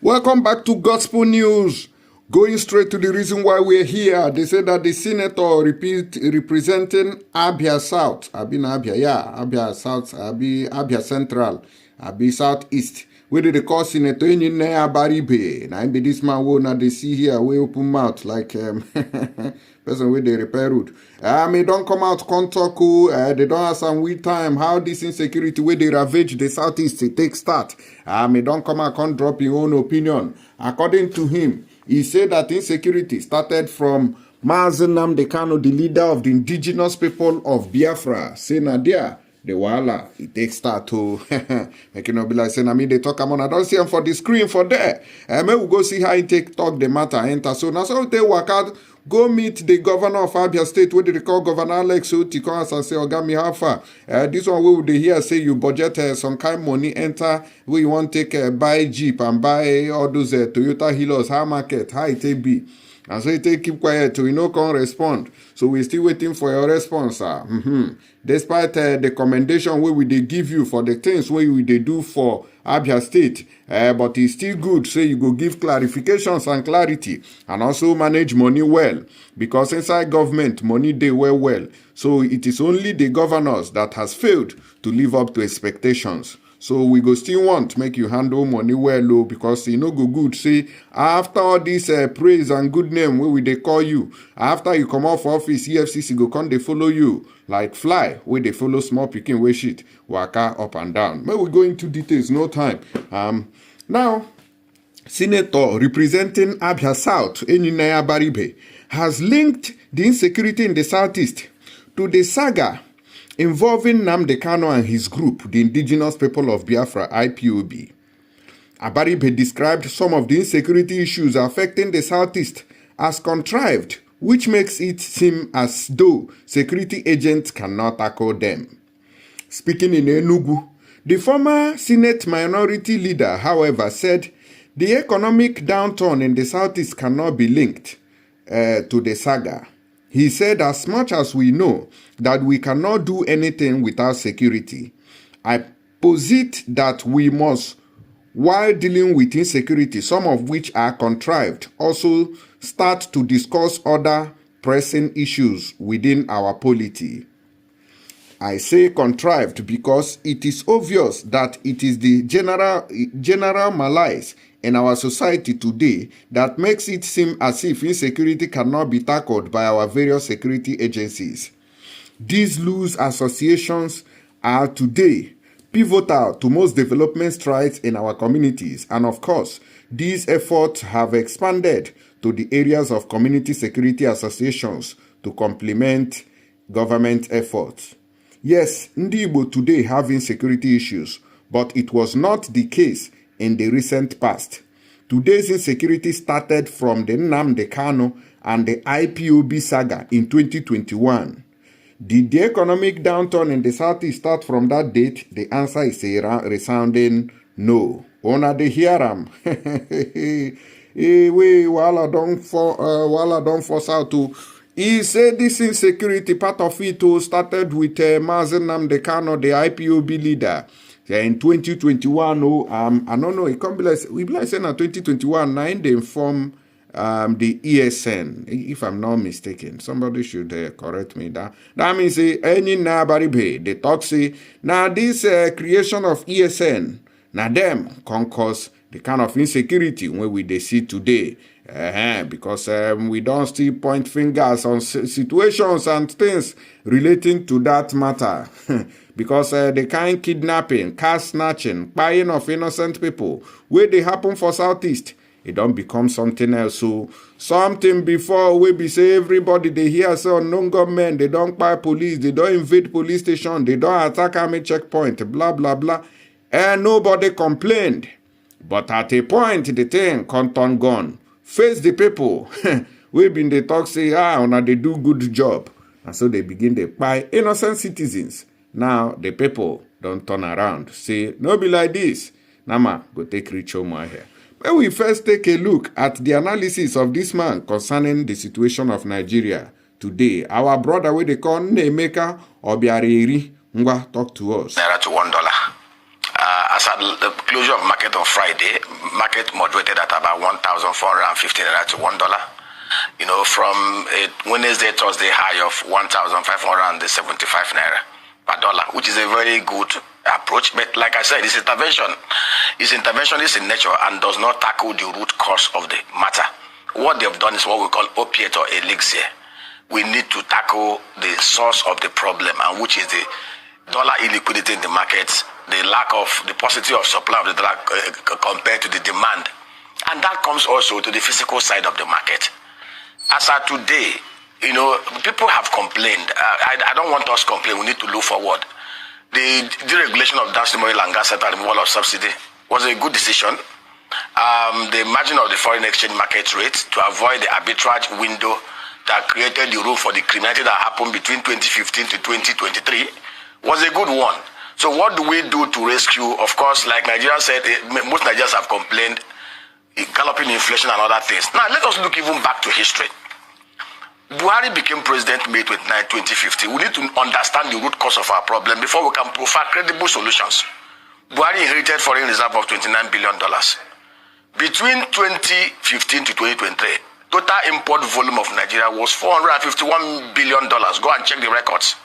Welcome back to Gospel News. Going straight to the reason why we're here. They said that the senator representing Abia South, Abia South, Abia Central, Abia Southeast, where they call Senator Enyinnaya Abaribe. Now, be this man will not they see here, we open mouth like person with the repair road. They don't come out, can't talk, they don't have some weed time. How this insecurity where they ravage the Southeast, it takes start. They don't come out, can't drop your own opinion. According to him, he said that insecurity started from Nnamdi Kanu, the leader of the indigenous people of Biafra. Say Nadia, the Wala, it takes start to I cannot be like saying, I mean, they talk about, I don't see him for the screen for there. Maybe we'll go see how he talk the matter, enter. So now, so they work out, go meet the governor of Abia State, what they call Governor Alex Otti, come and say, Ogami, how far? This one, we would hear say you budget some kind of money, enter, where you want to take buy Jeep and buy all those Toyota Hilux, how market, how it be. And so you keep quiet till you no can't respond. So we're still waiting for your response, sir. Despite the commendation where we they give you for the things where we they do for Abia State, but it's still good. So you go give clarifications and clarity, and also manage money well, because inside government money they well. So it is only the governors that has failed to live up to expectations. So we go still want to make you handle money well, low, because you know go good. See, after all this praise and good name, where we they call you, after you come off office, EFCC go come they follow you like fly, where they follow small picking way shit, waka up and down. But we go into details, no time. Now, Senator representing Abia South, Enyinnaya Abaribe, has linked the insecurity in the Southeast to the saga involving Nnamdi Kanu and his group, the indigenous people of Biafra, IPOB. Abaribe described some of the insecurity issues affecting the Southeast as contrived, which makes it seem as though security agents cannot tackle them. Speaking in Enugu, the former Senate minority leader, however, said the economic downturn in the Southeast cannot be linked to the saga. He said, as much as we know that we cannot do anything without security, I posit that we must, while dealing with insecurity, some of which are contrived, also start to discuss other pressing issues within our polity. I say contrived because it is obvious that it is the general malaise in our society today that makes it seem as if insecurity cannot be tackled by our various security agencies. These loose associations are today pivotal to most development strides in our communities, and of course, these efforts have expanded to the areas of community security associations to complement government efforts. Yes, Ndi Igbo today have insecurity issues, but it was not the case in the recent past. Today's insecurity started from the Nnamdi Kanu and the IPOB saga in 2021. Did the economic downturn in the Southeast start from that date? The answer is a resounding no. Ona de hearam. Wala don't force out to. He said this insecurity, part of it started with Nnamdi Kanu, the IPOB leader. In 2021, I don't know, it can't be like, we be like saying in 2021, they inform the ESN, if I'm not mistaken. Somebody should correct me. That means Enyinnaya Abaribe, they talk say, now this creation of ESN, now them can cause the kind of insecurity where we see today. Because we don't still point fingers on situations and things relating to that matter. Because the kind kidnapping, car snatching, buying of innocent people, where they happen for Southeast, it don't become something else. So something before we be say everybody they hear say unknown government, they don't buy police, they don't invade police station, they don't attack army checkpoint, blah blah blah, and nobody complained. But at a point the thing can't turn gone. Face the people. We been they talk say now they do good job, and so they begin to buy innocent citizens. Now the people don't turn around. Say no be like this. Nama go take rich home here. When we first take a look at the analysis of this man concerning the situation of Nigeria today, our brother where they call Nemeka Obiariri Ngwa talk to us. Naira to $1. as at the closure of market on Friday, market moderated at about 1,450 naira to $1. You know, from a Wednesday, Thursday high of 1,575 naira per dollar, which is a very good approach. But like I said, it's interventionist in nature and does not tackle the root cause of the matter. What they've done is what we call opiate or elixir. We need to tackle the source of the problem, and which is the dollar illiquidity in the markets, the lack of the paucity of supply of the dollar compared to the demand. And that comes also to the physical side of the market. As of today, you know, people have complained. I don't want us to complain. We need to look forward. The deregulation of downstream oil and gas sector and removal of subsidy was a good decision. The margin of the foreign exchange market rate to avoid the arbitrage window that created the room for the criminality that happened between 2015 to 2023 was a good one. So what do we do to rescue? Of course, like Nigeria said, most Nigerians have complained, galloping inflation and other things. Now, let us look even back to history. Buhari became president May 29, 2015. We need to understand the root cause of our problem before we can provide credible solutions. Buhari inherited foreign reserve of $29 billion. Between 2015 to 2023, total import volume of Nigeria was $451 billion. Go and check the records.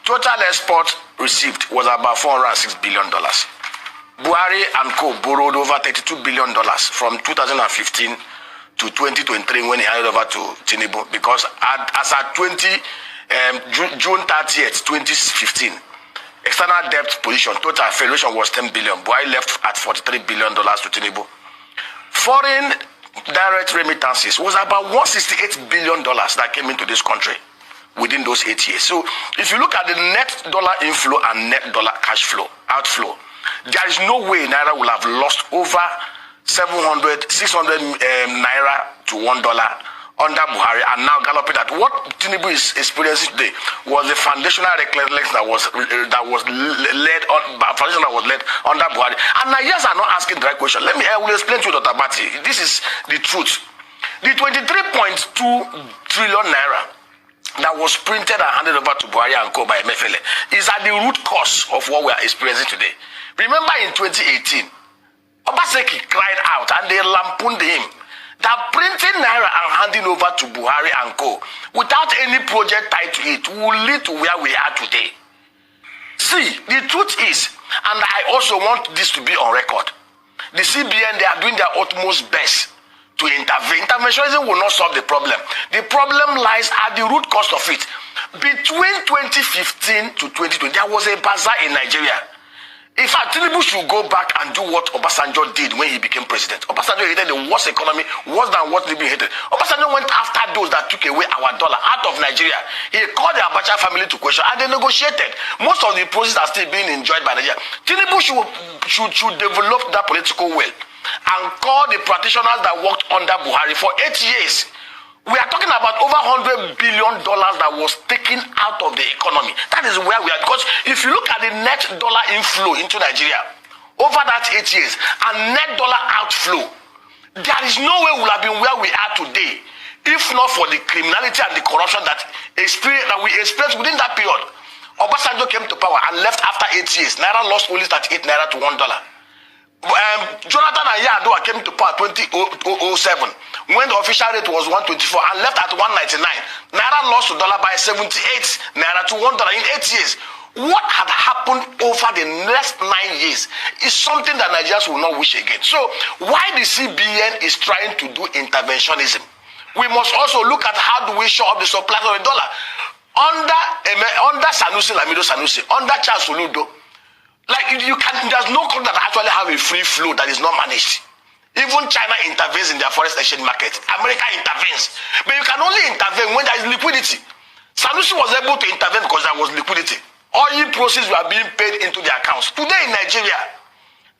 Total export received was about $406 billion. Buhari and co borrowed over $32 billion from 2015 to 2023 when he handed over to Tinubu, because as at June 30th, 2015, external debt position, total federation was $10 billion. Buhari left at $43 billion to Tinubu. Foreign direct remittances was about $168 billion that came into this country within those 8 years. So if you look at the net dollar inflow and net dollar cash flow, outflow, there is no way Naira will have lost over 600 naira to $1 under Buhari, and now galloping at what Tinubu is experiencing today was the foundational recklessness that was led under Buhari. And Nigerians are not asking the right question. I will explain to you, Dr. Bati. This is the truth. The 23.2 trillion naira that was printed and handed over to Buhari and co by MFL is at the root cause of what we are experiencing today. Remember in 2018, Obaseki cried out and they lampooned him that printing naira and handing over to Buhari and co without any project tied to it will lead to where we are today. See, the truth is, and I also want this to be on record, the CBN, they are doing their utmost best to intervene. Interventionism will not solve the problem. The problem lies at the root cause of it. Between 2015 to 2020, there was a bazaar in Nigeria. In fact, Tinubu should go back and do what Obasanjo did when he became president. Obasanjo hated the worst economy, worse than what Tinubu hated. Obasanjo went after those that took away our dollar out of Nigeria. He called the Abacha family to question and they negotiated. Most of the processes are still being enjoyed by Nigeria. Tinubu should develop that political will and call the practitioners that worked under Buhari for 8 years. We are talking about over $100 billion that was taken out of the economy. That is where we are. Because if you look at the net dollar inflow into Nigeria over that 8 years and net dollar outflow, there is no way we would have been where we are today if not for the criminality and the corruption that we experienced within that period. Obasanjo came to power and left after 8 years. Naira lost only 38 naira to $1. Jonathan and Yar'Adua came to power 2007 when the official rate was 124 and left at 199. Naira lost to dollar by 78 naira to $1 in 8 years. What had happened over the next 9 years is something that Nigerians will not wish again. So why the CBN is trying to do interventionism, we must also look at how do we show up the supply of the dollar. Under Lamido Sanusi, under Charles Oludo, there's no country that actually have a free flow that is not managed. Even China intervenes in their foreign exchange market. America intervenes. But you can only intervene when there is liquidity. Sanusi was able to intervene because there was liquidity. Oil proceeds were being paid into their accounts. Today in Nigeria,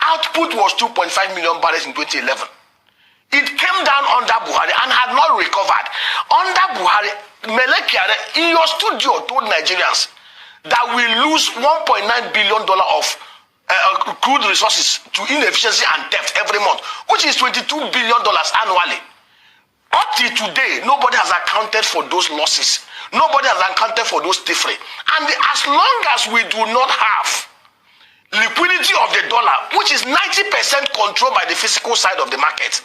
output was 2.5 million barrels in 2011. It came down under Buhari and had not recovered. Under Buhari, Melekiare in your studio told Nigerians that we lose $1.9 billion of crude resources to inefficiency and theft every month, which is $22 billion annually. Otti today, nobody has accounted for those losses. Nobody has accounted for those theft. And as long as we do not have liquidity of the dollar, which is 90% controlled by the physical side of the market.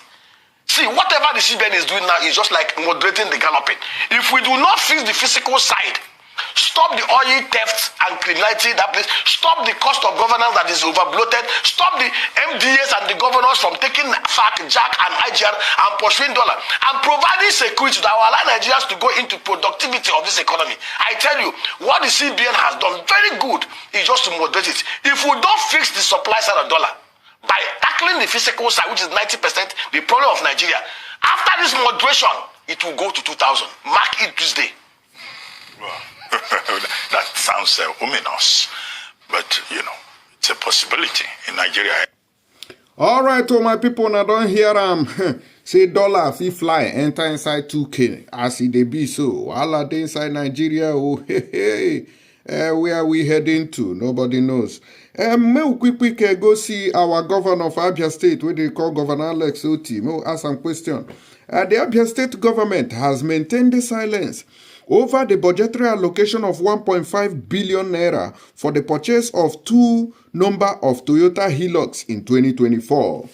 See, whatever the CBN is doing now is just like moderating the galloping. If we do not fix the physical side, stop the oil theft and criminality in that place, stop the cost of governance that is overbloated, stop the MDAs and the governors from taking FAC, JAC and IGR and pursuing dollar, and providing security that will allow Nigerians to go into productivity of this economy. I tell you, what the CBN has done very good is just to moderate it. If we don't fix the supply side of dollar, by tackling the physical side, which is 90% the problem of Nigeria, after this moderation, it will go to 2,000. Mark it this day. Well, that sounds ominous, but it's a possibility in Nigeria. All right, oh my people, now don't hear say dollar if fly enter inside 2K as it dey be so. All day inside Nigeria, oh hey. Where are we heading to? Nobody knows. May we quick go see our governor of Abia State, where they call Governor Alex Otti. May we ask some question. The Abia State government has maintained the silence over the budgetary allocation of 1.5 billion naira for the purchase of 2 number of Toyota Hilux in 2024.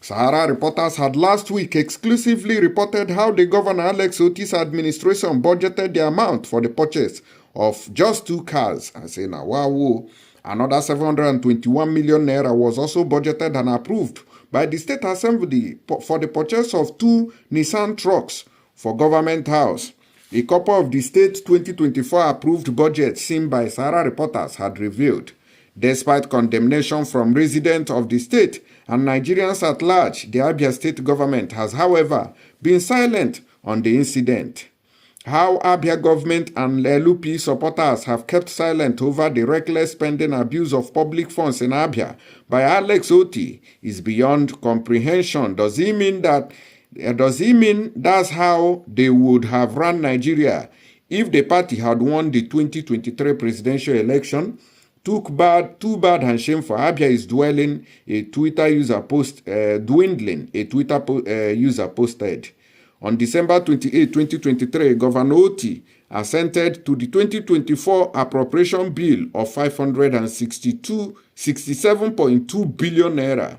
Sahara reporters had last week exclusively reported how the Governor Alex Otti's administration budgeted the amount for the purchase of just 2 cars. I say now, wow. Another 721 million naira was also budgeted and approved by the State Assembly for the purchase of 2 Nissan trucks for Government House. A copy of the state 2024 approved budget seen by Sahara reporters had revealed. Despite condemnation from residents of the state and Nigerians at large, the Abia State government has, however, been silent on the incident. How Abia government and LUP supporters have kept silent over the reckless spending abuse of public funds in Abia by Alex Otti is beyond comprehension. Does he mean that's how they would have run Nigeria if the party had won the 2023 presidential election? Too bad and shame for Abia is dwindling, a Twitter user posted. On December 28, 2023, Governor Otti assented to the 2024 appropriation bill of 67.2 billion naira.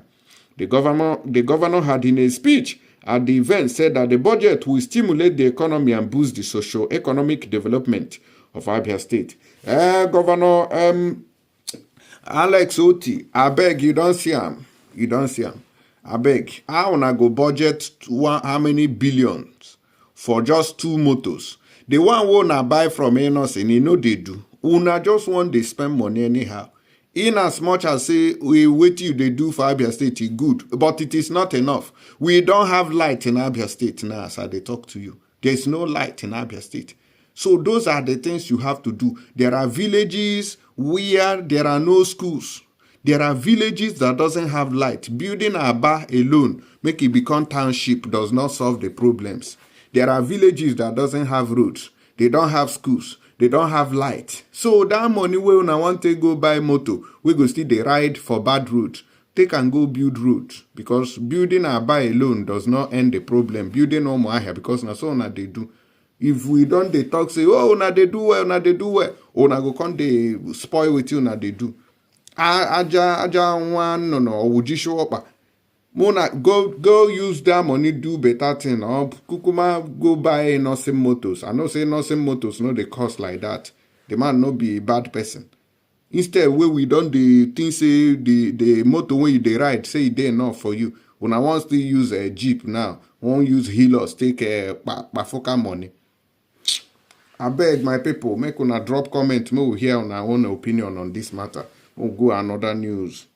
The governor had in a speech at the event said that the budget will stimulate the economy and boost the socio-economic development of Abia State. Governor Alex Otti, I beg you don't see him. I beg, how una go budget how many billions for just 2 motors? The one we una buy from Enos and they do. Una just want to spend money anyhow. In as much as say we wait you they do for Abia State is good, but it is not enough. We don't have light in Abia State now as I talk to you. There's no light in Abia State. So those are the things you have to do. There are villages where there are no schools. There are villages that doesn't have light. Building a bar alone, make it become township, does not solve the problems. There are villages that doesn't have roads. They don't have schools. They don't have light. So that money we una want to go buy motor, we go still they ride for bad roads. Take and go build roads. Because building a bar alone does not end the problem. Building no more here because na so una they do. If we don't they talk say, oh una they do well, una go come they spoil with you, una they do. Aja one no would you show up? Mona go use that money do better thing or kukuma go buy nothing motors. I know say nothing motors no they cost like that. The man no be a bad person. Instead where we don't the thing say the motor when you they ride say it enough for you. When I want to use a Jeep now, won't use Hilux take bafoka money. I beg my people make una drop comment. We will hear on our own opinion on this matter. We'll go another news.